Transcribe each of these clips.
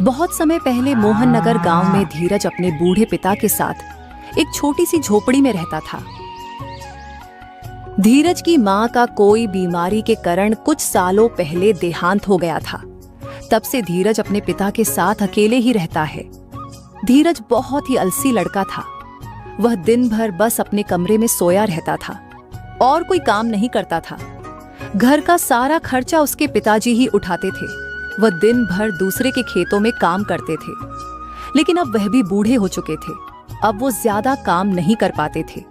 बहुत समय पहले मोहन नगर गांव में धीरज अपने बूढ़े पिता के साथ एक छोटी सी झोपड़ी में रहता था। धीरज की मां का कोई बीमारी के कारण कुछ सालों पहले देहांत हो गया था। तब से धीरज अपने पिता के साथ अकेले ही रहता है। धीरज बहुत ही आलसी लड़का था। वह दिन भर बस अपने कमरे में सोया रहता था और कोई काम नहीं करता था। घर का सारा खर्चा उसके पिताजी ही उठाते थे। वह दिन भर दूसरे के खेतों में काम करते थे, लेकिन अब वह भी बूढ़े हो चुके थे। अब वो ज्यादा काम नहीं कर पाते थे।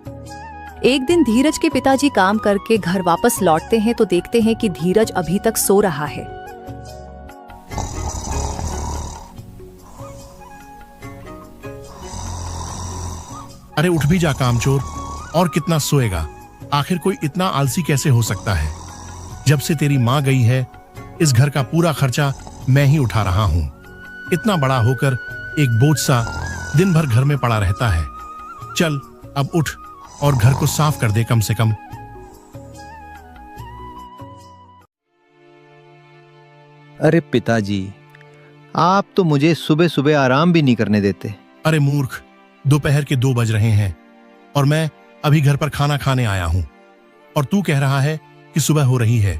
एक दिन धीरज के पिताजी काम करके घर वापस लौटते हैं तो देखते हैं कि धीरज अभी तक सो रहा है। अरे उठ भी जा कामचोर, और कितना सोएगा? आखिर कोई इतना आलसी कैसे हो सकता है? जब से तेरी माँ गई है, इस घर का पूरा खर्चा मैं ही उठा रहा हूँ। इतना बड़ा होकर एक बोझ सा दिन भर घर में पड़ा रहता है। चल अब उठ और घर को साफ कर दे कम से कम। अरे पिताजी, आप तो मुझे सुबह सुबह आराम भी नहीं करने देते। अरे मूर्ख, दोपहर के 2 बज रहे हैं और मैं अभी घर पर खाना खाने आया हूँ, और तू कह रहा है कि सुबह हो रही है।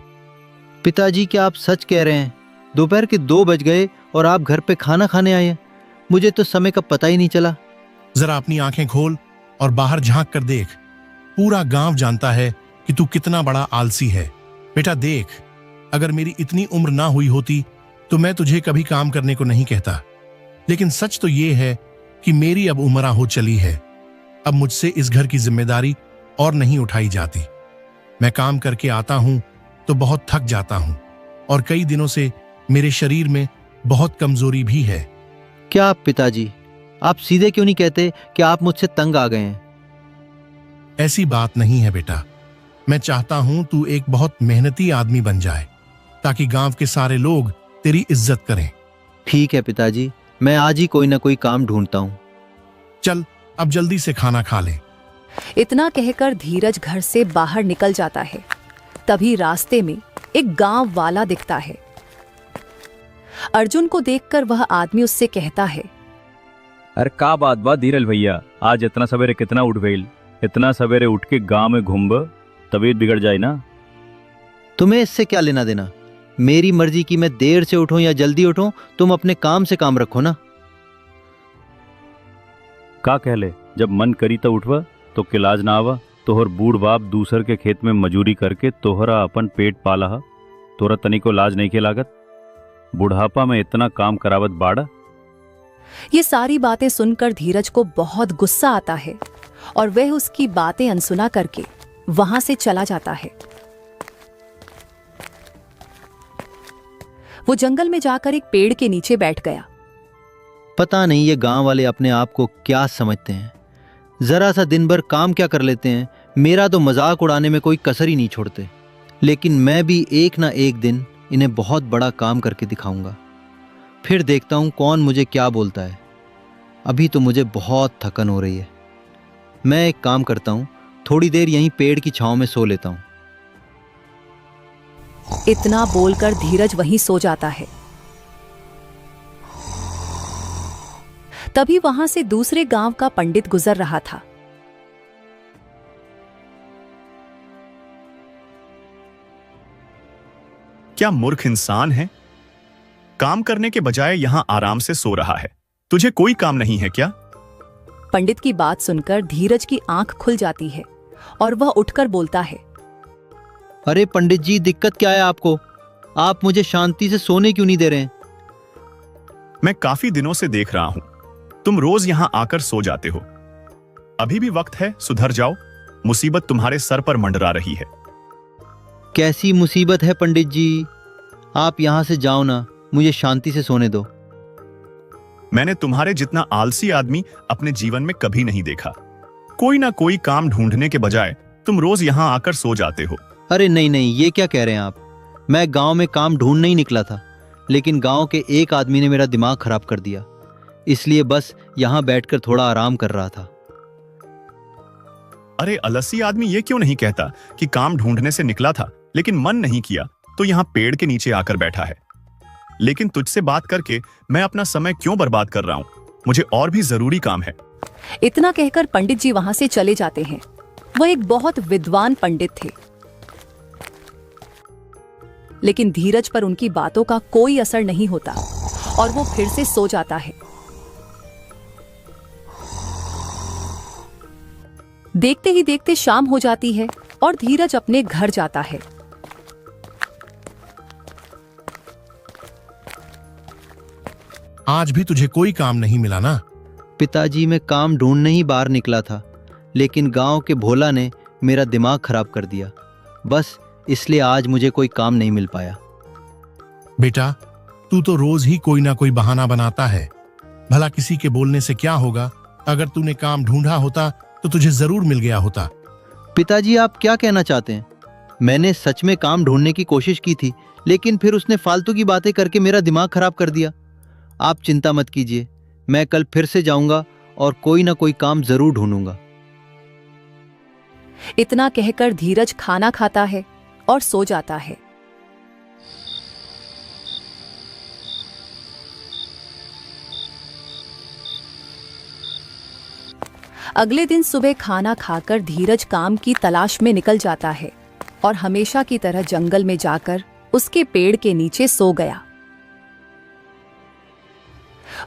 पिताजी, क्या आप सच कह रहे हैं? दोपहर के 2 बज गए और आप घर पे खाना खाने आए हैं? मुझे तो समय का पता ही नहीं चला। जरा अपनी आंखें खोल और बाहर झांक कर देख। पूरा गांव जानता है कि तू कितना बड़ा आलसी है। बेटा देख, अगर मेरी इतनी उम्र ना हुई होती तो मैं तुझे कभी काम करने को नहीं कहता, लेकिन सच तो ये है कि मेरी अब उम्र हो चली है। अब मुझसे इस घर की जिम्मेदारी और नहीं उठाई जाती। मैं काम करके आता हूं तो बहुत थक जाता हूं, और कई दिनों से मेरे शरीर में बहुत कमजोरी भी है। क्या पिताजी, आप सीधे क्यों नहीं कहते कि आप मुझसे तंग आ गए हैं? ऐसी बात नहीं है बेटा। मैं चाहता हूं तू एक बहुत मेहनती आदमी बन जाए, ताकि गांव के सारे लोग तेरी इज्जत करें। ठीक है पिताजी, मैं आज ही कोई ना कोई काम ढूंढता हूँ। चल अब जल्दी से खाना खा ले। इतना कहकर धीरज घर से बाहर निकल जाता है। तभी रास्ते में एक गांव वाला दिखता है। अर्जुन को देखकर वह आदमी उससे कहता है, अरे का बात बा धीरज भैया, आज इतना सवेरे कितना उठ गईल? इतना सवेरे उठ के गांव में घूमब, तबीयत बिगड़ जाए ना। तुम्हें इससे क्या लेना देना? मेरी मर्जी की मैं देर से उठूं या जल्दी उठूं, तुम अपने काम से काम रखो ना। का कहले, जब मन करी तो उठवा तो किलाज ना आवा। तोहर बूढ़ बाप दूसर के खेत में मजूरी करके तोहरा अपन पेट पाला हा। तोहरा तनिको लाज नहीं के लागत? बुढ़ापा में इतना काम करावत बाड़ा। ये सारी बातें सुनकर धीरज को बहुत गुस्सा आता है और वह उसकी बातें अनसुना करके वहां से चला जाता है। वो जंगल में जाकर एक पेड़ के नीचे बैठ गया। पता नहीं ये गांव वाले अपने आप को क्या समझते हैं। जरा सा दिन भर काम क्या कर लेते हैं। मेरा तो मजाक उड़ाने में कोई कसर ही नहीं छोड़ते। लेकिन मैं भी एक ना एक दिन इन्हें बहुत बड़ा काम करके दिखाऊंगा। फिर देखता हूं कौन मुझे क्या बोलता है। अभी तो मुझे बहुत थकन हो रही है। मैं एक काम करता हूं, थोड़ी देर यहीं पेड़ की छांव में सो लेता हूं। इतना बोलकर धीरज वहीं सो जाता है। तभी वहां से दूसरे गांव का पंडित गुजर रहा था। क्या मूर्ख इंसान है? काम करने के बजाय यहां आराम से सो रहा है। तुझे कोई काम नहीं है क्या? पंडित की बात सुनकर धीरज की आंख खुल जाती है और वह उठकर बोलता है, अरे पंडित जी, दिक्कत क्या है आपको? आप मुझे शांति से सोने क्यों नहीं दे रहे हैं? मैं काफी दिनों से देख रहा हूं, तुम रोज यहां आकर सो जाते हो। अभी भी वक्त है, सुधर जाओ। मुसीबत तुम्हारे सर पर मंडरा रही है। कैसी मुसीबत है पंडित जी? आप यहां से जाओ ना, मुझे शांति से सोने दो। मैंने तुम्हारे जितना आलसी आदमी अपने जीवन में कभी नहीं देखा। कोई ना कोई काम ढूंढने के बजाय तुम रोज यहां आकर सो जाते हो। अरे नहीं नहीं, ये क्या कह रहे हैं आप? मैं गांव में काम ढूंढने ही निकला था, लेकिन गांव के एक आदमी ने मेरा दिमाग खराब कर दिया। इसलिए बस यहां बैठकर थोड़ा आराम कर रहा था। अरे आलसी आदमी ये क्यों नहीं कहता कि काम ढूंढने से निकला था, लेकिन मन नहीं किया तो यहां पेड़ के नीचे आकर बैठा है। लेकिन तुझसे बात करके मैं अपना समय क्यों बर्बाद कर रहा हूँ? मुझे और भी जरूरी काम है। इतना कहकर पंडित जी वहां से चले जाते हैं। वह एक बहुत विद्वान पंडित थे, लेकिन धीरज पर उनकी बातों का कोई असर नहीं होता और वो फिर से सो जाता है। देखते ही देखते शाम हो जाती है और धीरज अपने घर जाता है। आज भी तुझे कोई काम नहीं मिला ना? पिताजी, मैं काम ढूंढने ही बाहर निकला था, लेकिन गांव के भोला ने मेरा दिमाग खराब कर दिया। बस इसलिए आज मुझे कोई काम नहीं मिल पाया। बेटा, तू तो रोज ही कोई ना कोई बहाना बनाता है। भला किसी के बोलने से क्या होगा? अगर तूने काम ढूंढा होता तो तुझे जरूर मिल गया होता। पिताजी, आप क्या कहना चाहते हैं? मैंने सच में काम ढूंढने की कोशिश की थी, लेकिन फिर उसने फालतू की बातें करके मेरा दिमाग खराब कर दिया। आप चिंता मत कीजिए, मैं कल फिर से जाऊंगा और कोई ना कोई काम जरूर ढूंढूंगा। इतना कहकर धीरज खाना खाता है और सो जाता है। अगले दिन सुबह खाना खाकर धीरज काम की तलाश में निकल जाता है और हमेशा की तरह जंगल में जाकर उसके पेड़ के नीचे सो गया।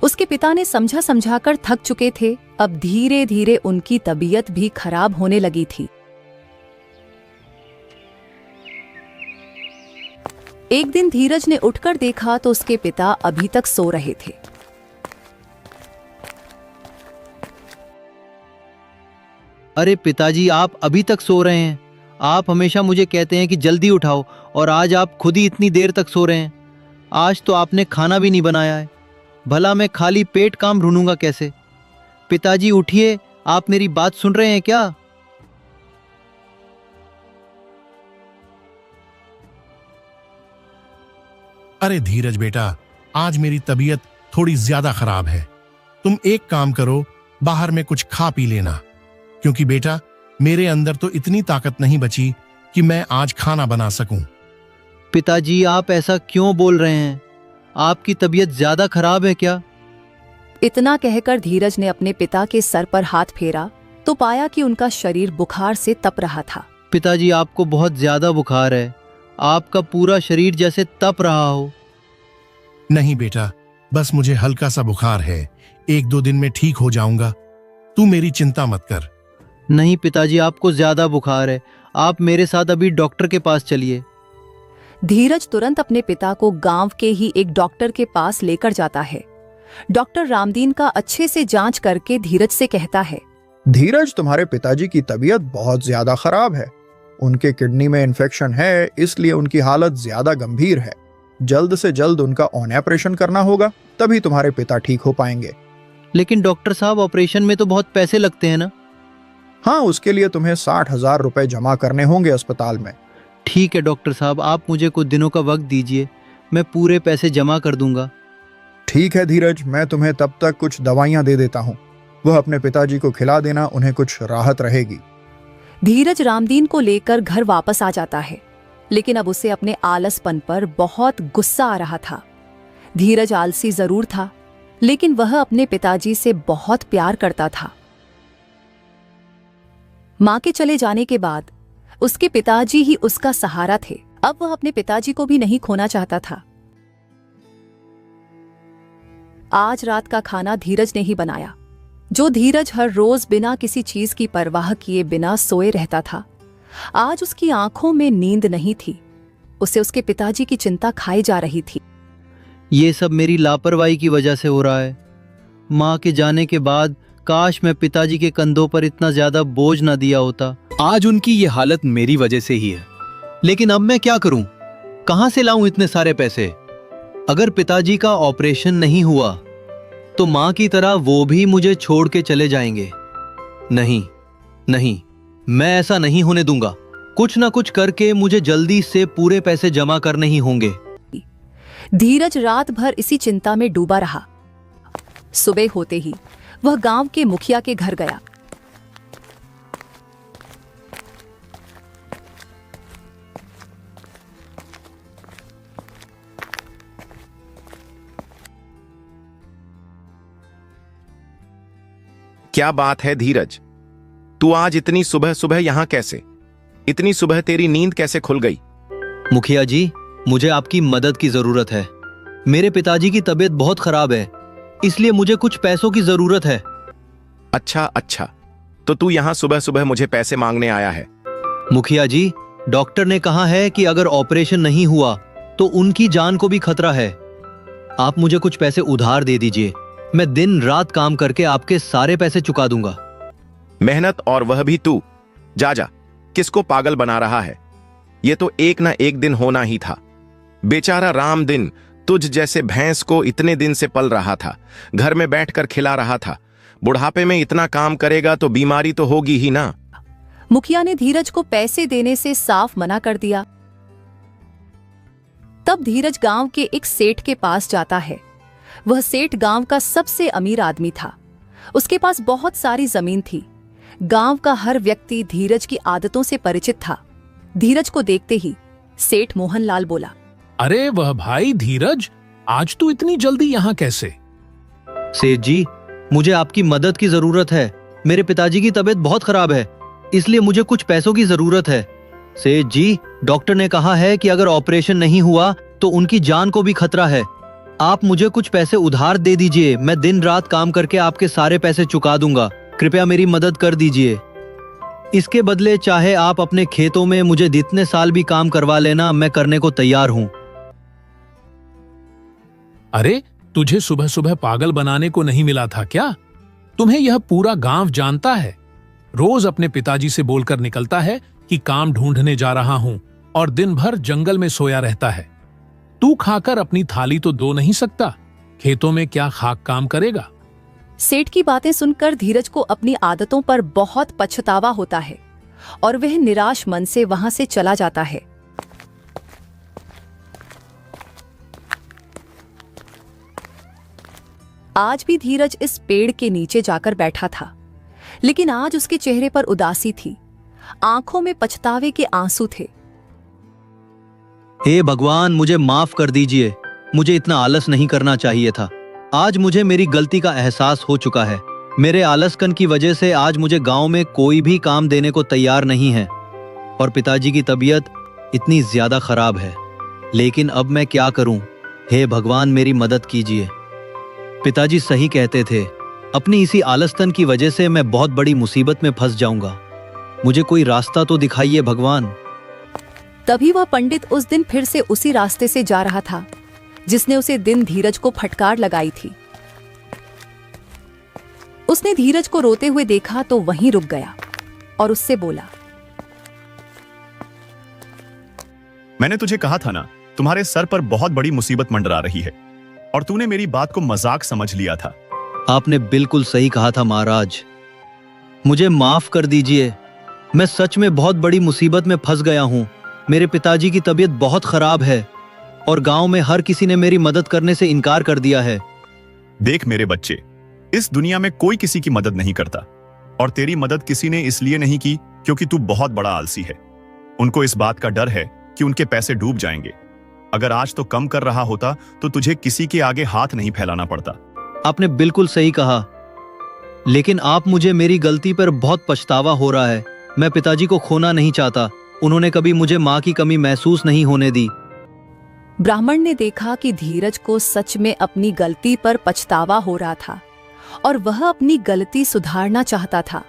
उसके पिता ने समझा समझाकर थक चुके थे। अब धीरे धीरे उनकी तबीयत भी खराब होने लगी थी। एक दिन धीरज ने उठकर देखा तो उसके पिता अभी तक सो रहे थे। अरे पिताजी, आप अभी तक सो रहे हैं? आप हमेशा मुझे कहते हैं कि जल्दी उठाओ, और आज आप खुद ही इतनी देर तक सो रहे हैं। आज तो आपने खाना भी नहीं बनाया है। भला मैं खाली पेट काम ढूंढूंगा कैसे? पिताजी उठिए, आप मेरी बात सुन रहे हैं क्या? अरे धीरज बेटा, आज मेरी तबीयत थोड़ी ज्यादा खराब है। तुम एक काम करो, बाहर में कुछ खा पी लेना, क्योंकि बेटा मेरे अंदर तो इतनी ताकत नहीं बची कि मैं आज खाना बना सकूं। पिताजी, आप ऐसा क्यों बोल रहे हैं? आपकी तबीयत ज्यादा खराब है क्या? इतना कहकर धीरज ने अपने पिता के सर पर हाथ फेरा तो पाया कि उनका शरीर बुखार से तप रहा था। पिताजी, आपको बहुत ज्यादा बुखार है। आपका पूरा शरीर जैसे तप रहा हो। नहीं बेटा, बस मुझे हल्का सा बुखार है। 1-2 दिन में ठीक हो जाऊंगा। तू मेरी चिंता मत कर। नहीं पिताजी, आपको ज्यादा बुखार है। आप मेरे साथ अभी डॉक्टर के पास चलिए। धीरज तुरंत अपने पिता को गांव के ही एक डॉक्टर के पास लेकर जाता है। डॉक्टर रामदीन का अच्छे से जांच करके धीरज से कहता है, धीरज, तुम्हारे पिताजी की तबीयत बहुत ज्यादा खराब है। उनके किडनी में इन्फेक्शन है, इसलिए उनकी हालत ज्यादा गंभीर है। जल्द से जल्द उनका ऑपरेशन करना होगा, तभी तुम्हारे पिता ठीक हो पाएंगे। लेकिन डॉक्टर साहब, ऑपरेशन में तो बहुत पैसे लगते हैं ना? हाँ, उसके लिए तुम्हें 60,000 रुपए जमा करने होंगे अस्पताल में। ठीक है डॉक्टर साहब, आप मुझे कुछ दिनों का वक्त दीजिए, मैं पूरे पैसे जमा कर दूंगा। ठीक है धीरज, मैं तुम्हें तब तक कुछ दवाइयां दे देता हूँ। वह अपने पिताजी को खिला देना, उन्हें कुछ राहत रहेगी। धीरज रामदीन को लेकर घर वापस आ जाता है, लेकिन अब उसे अपने आलसपन पर बहुत गुस्सा आ रहा था। धीरज आलसी जरूर था, लेकिन वह अपने पिताजी से बहुत प्यार करता था। मां के चले जाने के बाद उसके पिताजी ही उसका सहारा थे। अब वह अपने पिताजी को भी नहीं खोना चाहता था। आज रात का खाना धीरज ने ही बनाया। जो धीरज हर रोज बिना किसी चीज की परवाह किए बिना सोए रहता था, आज उसकी आंखों में नींद नहीं थी। उसे उसके पिताजी की चिंता खाई जा रही थी। ये सब मेरी लापरवाही की वजह से हो रहा है। माँ के जाने के बाद काश मैं पिताजी के कंधों पर इतना ज्यादा बोझ ना दिया होता। आज उनकी ये हालत मेरी वजह से ही है, लेकिन अब मैं क्या करूं? कहां से लाऊं इतने सारे पैसे? अगर पिताजी का ऑपरेशन नहीं हुआ तो मां की तरह वो भी मुझे छोड़ के चले जाएंगे। नहीं नहीं, मैं ऐसा नहीं होने दूंगा। कुछ ना कुछ करके मुझे जल्दी से पूरे पैसे जमा करने ही होंगे। धीरज रात भर इसी चिंता में डूबा रहा। सुबह होते ही वह गांव के मुखिया के घर गया। क्या बात है धीरज, तू आज इतनी सुबह सुबह यहाँ कैसे? इतनी सुबह तेरी नींद कैसे खुल गई? मुखिया जी, मुझे आपकी मदद की जरूरत है। मेरे पिताजी की तबीयत बहुत खराब है, इसलिए मुझे कुछ पैसों की जरूरत है। अच्छा अच्छा, तो तू यहाँ सुबह सुबह मुझे पैसे मांगने आया है? मुखिया जी, डॉक्टर ने कहा है कि अगर ऑपरेशन नहीं हुआ तो उनकी जान को भी खतरा है। आप मुझे कुछ पैसे उधार दे दीजिए, मैं दिन रात काम करके आपके सारे पैसे चुका दूंगा। मेहनत और वह भी तू? जा जा, किसको पागल बना रहा है? ये तो एक ना एक दिन होना ही था। बेचारा राम दिन तुझ जैसे भैंस को इतने दिन से पल रहा था, घर में बैठकर खिला रहा था। बुढ़ापे में इतना काम करेगा तो बीमारी तो होगी ही ना। मुखिया ने धीरज को पैसे देने से साफ मना कर दिया। तब धीरज गांव के एक सेठ के पास जाता है। वह सेठ गांव का सबसे अमीर आदमी था। उसके पास बहुत सारी जमीन थी। गांव का हर व्यक्ति धीरज की आदतों से परिचित था। धीरज को देखते ही सेठ मोहनलाल बोला, अरे वह भाई धीरज, आज तू इतनी जल्दी यहाँ कैसे? सेठ जी, मुझे आपकी मदद की जरूरत है। मेरे पिताजी की तबीयत बहुत खराब है, इसलिए मुझे कुछ पैसों की जरूरत है। सेठ जी, डॉक्टर ने कहा है कि अगर ऑपरेशन नहीं हुआ तो उनकी जान को भी खतरा है। आप मुझे कुछ पैसे उधार दे दीजिए, मैं दिन रात काम करके आपके सारे पैसे चुका दूंगा। कृपया मेरी मदद कर दीजिए। इसके बदले चाहे आप अपने खेतों में मुझे जितने साल भी काम करवा लेना, मैं करने को तैयार हूं। अरे तुझे सुबह सुबह पागल बनाने को नहीं मिला था क्या? तुम्हें यह पूरा गांव जानता है। रोज अपने पिताजी से बोलकर निकलता है कि काम ढूंढने जा रहा हूं और दिन भर जंगल में सोया रहता है। तू खाकर अपनी थाली तो धो नहीं सकता, खेतों में क्या खाक काम करेगा? सेठ की बातें सुनकर धीरज को अपनी आदतों पर बहुत पछतावा होता है और वह निराश मन से वहां से चला जाता है। आज भी धीरज इस पेड़ के नीचे जाकर बैठा था, लेकिन आज उसके चेहरे पर उदासी थी। आंखों में पछतावे के आंसू थे। हे भगवान, मुझे माफ कर दीजिए। मुझे इतना आलस नहीं करना चाहिए था। आज मुझे मेरी गलती का एहसास हो चुका है। मेरे आलसपन की वजह से आज मुझे गांव में कोई भी काम देने को तैयार नहीं है और पिताजी की तबीयत इतनी ज्यादा खराब है। लेकिन अब मैं क्या करूं? हे भगवान, मेरी मदद कीजिए। पिताजी सही कहते थे, अपनी इसी आलसपन की वजह से मैं बहुत बड़ी मुसीबत में फंस जाऊंगा। मुझे कोई रास्ता तो दिखाइए भगवान। तभी वह पंडित उस दिन फिर से उसी रास्ते से जा रहा था जिसने उसे दिन धीरज को फटकार लगाई थी। उसने धीरज को रोते हुए देखा तो वहीं रुक गया और उससे बोला, मैंने तुझे कहा था ना, तुम्हारे सर पर बहुत बड़ी मुसीबत मंडरा रही है और तूने मेरी बात को मजाक समझ लिया था। आपने बिल्कुल सही कहा था महाराज। मुझे माफ कर दीजिए। मैं सच में बहुत बड़ी मुसीबत में फंस गया हूँ। मेरे पिताजी की तबीयत बहुत खराब है और गांव में हर किसी ने मेरी मदद करने से इनकार कर दिया है। देख मेरे बच्चे, इस दुनिया में कोई किसी की मदद नहीं करता और तेरी मदद किसी ने इसलिए नहीं की क्योंकि तू बहुत बड़ा आलसी है। उनको इस बात का डर है कि उनके पैसे डूब जाएंगे। अगर आज तो कम कर रहा होता तो तुझे किसी के आगे हाथ नहीं फैलाना पड़ता। आपने बिल्कुल सही कहा, लेकिन आप मुझे मेरी गलती पर बहुत पछतावा हो रहा है। मैं पिताजी को खोना नहीं चाहता। उन्होंने कभी मुझे माँ की कमी महसूस नहीं होने दी। ब्राह्मण ने देखा कि धीरज को सच में अपनी गलती पर पछतावा हो रहा था और वह अपनी गलती सुधारना चाहता था।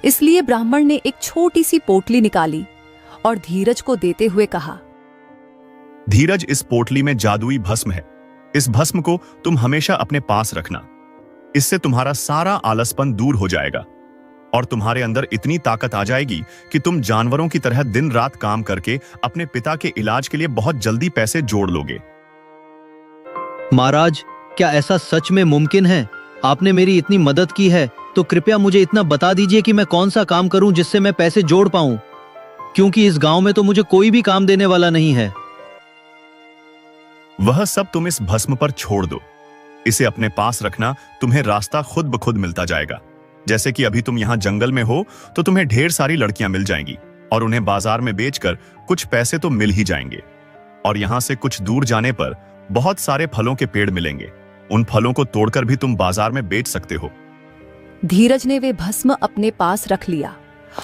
इसलिए ब्राह्मण ने एक छोटी सी पोटली निकाली और धीरज को देते हुए कहा, धीरज, इस पोटली में जादुई भस्म है। इस भस्म को तुम हमेशा अपने पास रखना। इससे तुम्हारा सारा आलसपन दूर हो जाएगा और तुम्हारे अंदर इतनी ताकत आ जाएगी कि तुम जानवरों की तरह दिन रात काम करके अपने पिता के इलाज के लिए बहुत जल्दी पैसे जोड़ लोगे। महाराज, क्या ऐसा सच में मुमकिन है? आपने मेरी इतनी मदद की है तो कृपया मुझे इतना बता दीजिए कि मैं कौन सा काम करूं जिससे मैं पैसे जोड़ पाऊं, क्योंकि इस गांव में तो मुझे कोई भी काम देने वाला नहीं है। वह सब तुम इस भस्म पर छोड़ दो। इसे अपने पास रखना, तुम्हें रास्ता खुद ब खुद मिलता जाएगा। जैसे कि अभी तुम यहाँ जंगल में हो तो तुम्हें ढेर सारी लड़कियां मिल जाएंगी और उन्हें बाजार में बेचकर कुछ पैसे तो मिल ही जाएंगे। और यहाँ से कुछ दूर जाने पर बहुत सारे फलों के पेड़ मिलेंगे। उन फलों को तोड़कर भी तुम बाजार में बेच सकते हो। धीरज ने वे भस्म अपने पास रख लिया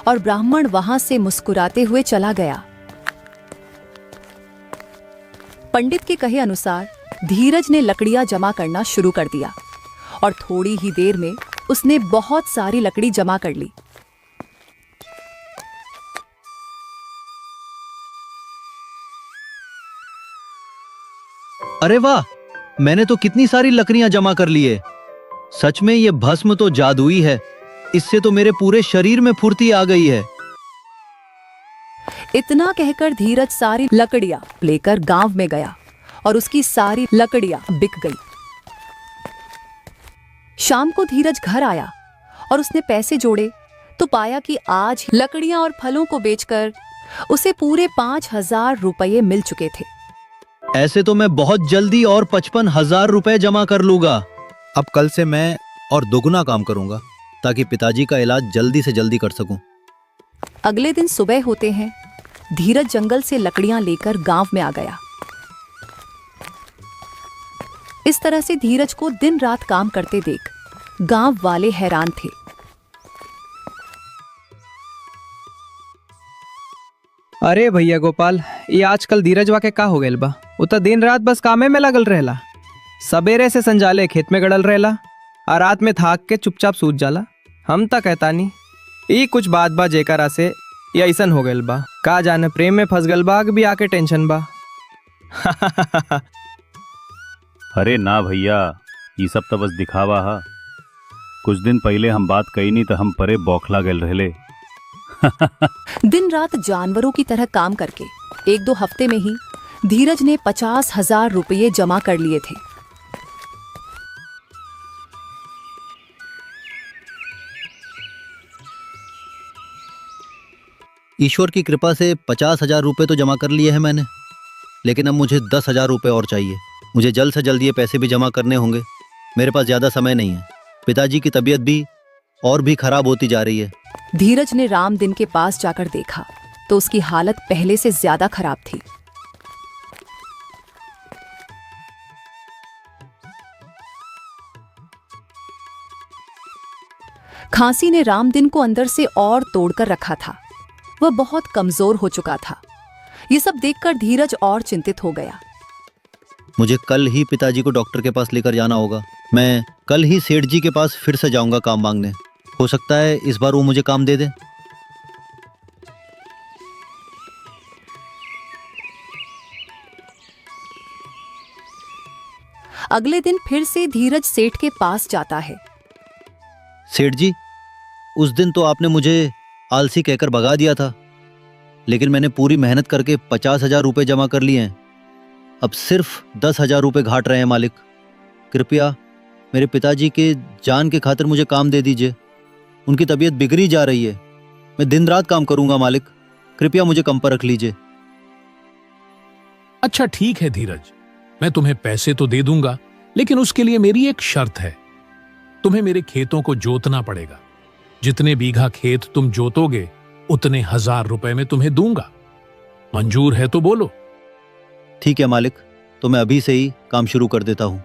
और ब्राह्मण वहां से मुस्कुराते हुए चला गया। पंडित के कहे अनुसार धीरज ने लकड़ियां जमा करना शुरू कर दिया और थोड़ी ही देर में उसने बहुत सारी लकड़ी जमा कर ली। अरे वाह, मैंने तो कितनी सारी लकड़ियां जमा कर ली है। सच में ये भस्म तो जादुई है। इससे तो मेरे पूरे शरीर में फुर्ती आ गई है। इतना कहकर धीरज सारी लकड़ियां लेकर गांव में गया और उसकी सारी लकड़ियां बिक गई। शाम को धीरज घर आया और उसने पैसे जोड़े तो पाया कि आज लकड़ियां और फलों को बेचकर उसे पूरे 5,000 रुपये मिल चुके थे। ऐसे तो मैं बहुत जल्दी और 55,000 रुपए जमा कर लूंगा। अब कल से मैं और दोगुना काम करूंगा ताकि पिताजी का इलाज जल्दी से जल्दी कर सकूं। अगले दिन सुबह होते हैं धीरज जंगल से लकड़ियां लेकर गांव में आ गया। इस तरह से धीरज को दिन रात काम करते देख गांव वाले हैरान थे। अरे भैया गोपाल, ये आजकल धीरजवा के का हो गइल बा? उ त दिन रात बस कामे में लगल रहेला। सबेरे से संजाले खेत में गड़ल रहेला और रात में थाक के चुपचाप सूत जाला। हम त कहता नहीं ई कुछ बात बा जेकरा से ये ऐसन हो गइल बा। का जाने प्रेम में फंस गल बा कि भी आके टेंशन बा। अरे ना भैया, ये सब तो बस दिखावा हा। कुछ दिन पहले हम बात कही नहीं तो हम परे बौखला गए रहले। दिन रात जानवरों की तरह काम करके 1-2 हफ्ते में ही धीरज ने 50,000 रुपये जमा कर लिए थे। ईश्वर की कृपा से 50,000 रुपए तो जमा कर लिए हैं मैंने, लेकिन अब मुझे 10,000 रुपए और चाहिए। मुझे जल्द से जल्द ये पैसे भी जमा करने होंगे। मेरे पास ज्यादा समय नहीं है। पिताजी की तबीयत भी और भी खराब होती जा रही है। धीरज ने राम दिन के पास जाकर देखा तो उसकी हालत पहले से ज्यादा खराब थी। खांसी ने राम दिन को अंदर से और तोड़कर रखा था। वह बहुत कमजोर हो चुका था। ये सब देखकर धीरज और चिंतित हो गया। मुझे कल ही पिताजी को डॉक्टर के पास लेकर जाना होगा। मैं कल ही सेठ जी के पास फिर से जाऊंगा काम मांगने। हो सकता है इस बार वो मुझे काम दे दे। अगले दिन फिर से धीरज सेठ के पास जाता है। सेठ जी, उस दिन तो आपने मुझे आलसी कहकर भगा दिया था, लेकिन मैंने पूरी मेहनत करके 50,000 रुपए जमा कर लिए हैं। अब सिर्फ 10,000 रुपए घाट रहे हैं मालिक। कृपया मेरे पिताजी के जान के खातिर मुझे काम दे दीजिए। उनकी तबीयत बिगड़ी जा रही है। मैं दिन रात काम करूंगा मालिक। कृपया मुझे कम पर रख लीजिए। अच्छा ठीक है धीरज, मैं तुम्हें पैसे तो दे दूंगा, लेकिन उसके लिए मेरी एक शर्त है। तुम्हें मेरे खेतों को जोतना पड़ेगा। जितने बीघा खेत तुम जोतोगे उतने 1,000 रुपए में तुम्हें दूंगा। मंजूर है तो बोलो। ठीक है मालिक, तो मैं अभी से ही काम शुरू कर देता हूं।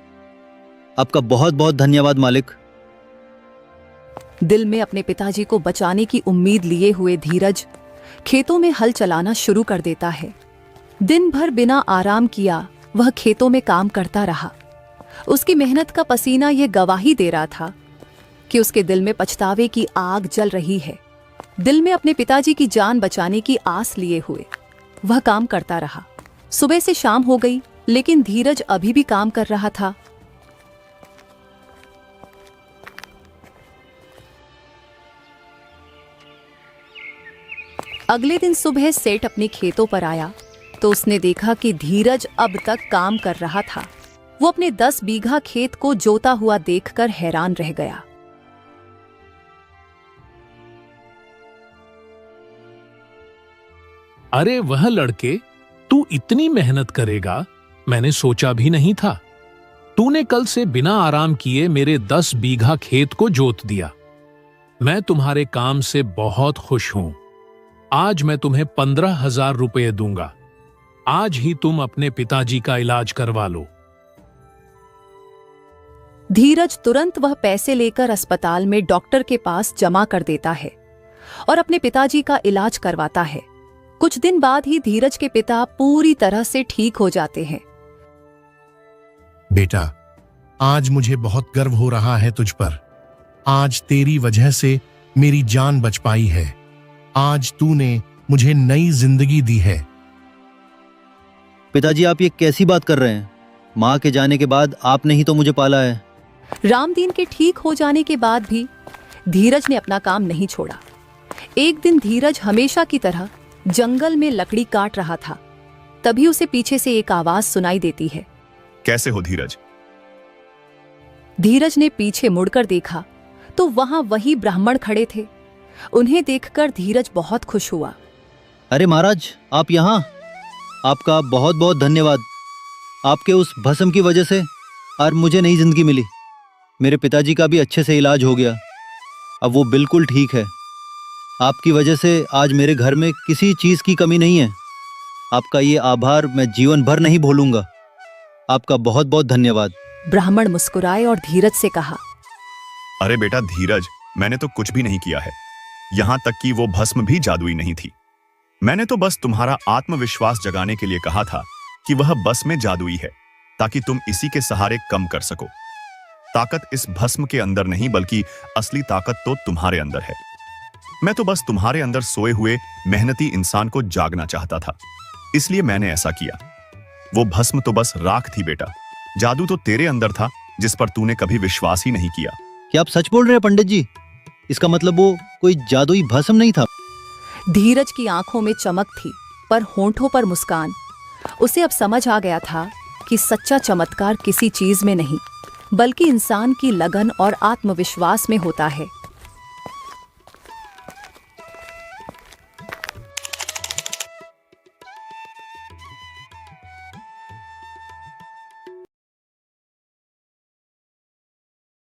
आपका बहुत बहुत धन्यवाद मालिक। दिल में अपने पिताजी को बचाने की उम्मीद लिए हुए धीरज खेतों में हल चलाना शुरू कर देता है। दिन भर बिना आराम किया वह खेतों में काम करता रहा। उसकी मेहनत का पसीना यह गवाही दे रहा था कि उसके दिल में पछतावे की आग जल रही है। दिल में अपने पिताजी की जान बचाने की आस लिए हुए वह काम करता रहा। सुबह से शाम हो गई, लेकिन धीरज अभी भी काम कर रहा था। अगले दिन सुबह सेठ अपने खेतों पर आया तो उसने देखा कि धीरज अब तक काम कर रहा था। वो अपने 10 बीघा खेत को जोता हुआ देखकर हैरान रह गया। अरे वह लड़के, तू इतनी मेहनत करेगा मैंने सोचा भी नहीं था। तूने कल से बिना आराम किए मेरे 10 बीघा खेत को जोत दिया। मैं तुम्हारे काम से बहुत खुश हूं। आज मैं तुम्हें 15,000 रुपये दूंगा। आज ही तुम अपने पिताजी का इलाज करवा लो। धीरज तुरंत वह पैसे लेकर अस्पताल में डॉक्टर के पास जमा कर देता है और अपने पिताजी का इलाज करवाता है। कुछ दिन बाद ही धीरज के पिता पूरी तरह से ठीक हो जाते हैं। बेटा, आज मुझे बहुत गर्व हो रहा है तुझ पर। आज तेरी वजह से मेरी जान बच पाई है। आज तूने मुझे नई जिंदगी दी है। पिताजी, आप ये कैसी बात कर रहे हैं? माँ के जाने के बाद आपने ही तो मुझे पाला है। रामदीन के ठीक हो जाने के बाद भी धीरज ने अपना काम नहीं छोड़ा। एक दिन धीरज हमेशा की तरह जंगल में लकड़ी काट रहा था। तभी उसे पीछे से एक आवाज सुनाई देती है। कैसे हो धीरज? धीरज ने पीछे मुड़कर देखा तो वहां वही ब्राह्मण खड़े थे। उन्हें देखकर धीरज बहुत खुश हुआ। अरे महाराज, आप यहाँ? आपका बहुत बहुत धन्यवाद। आपके उस भस्म की वजह से आज मुझे नई जिंदगी मिली। मेरे पिताजी का भी अच्छे से इलाज हो गया। अब वो बिल्कुल ठीक है। आपकी वजह से आज मेरे घर में किसी चीज़ की कमी नहीं है। आपका ये आभार मैं जीवन भर नहीं भूलूंगा। आपका बहुत बहुत धन्यवाद। ब्राह्मण मुस्कुराए और धीरज से कहा, अरे बेटा धीरज, मैंने तो कुछ भी नहीं किया है। यहां तक कि वो भस्म भी जादुई नहीं थी। मैंने तो बस तुम्हारा आत्मविश्वास जगाने के लिए कहा था कि वह बस में जादुई है, ताकि तुम इसी के सहारे कम कर सको। ताकत इस भस्म के अंदर नहीं, बल्कि असली ताकत तो तुम्हारे अंदर है। मैं तो बस तुम्हारे अंदर सोए हुए मेहनती इंसान को जागना चाहता था, इसलिए मैंने ऐसा किया। वो भस्म तो बस राख थी बेटा। जादू तो तेरे अंदर था, जिस पर तूने कभी विश्वास ही नहीं किया। क्या आप सच बोल रहे हैं पंडित जी? इसका मतलब वो कोई जादुई भस्म नहीं था? धीरज की आंखों में चमक थी पर होंठों पर मुस्कान। उसे अब समझ आ गया था कि सच्चा चमत्कार किसी चीज में नहीं, बल्कि इंसान की लगन और आत्मविश्वास में होता है।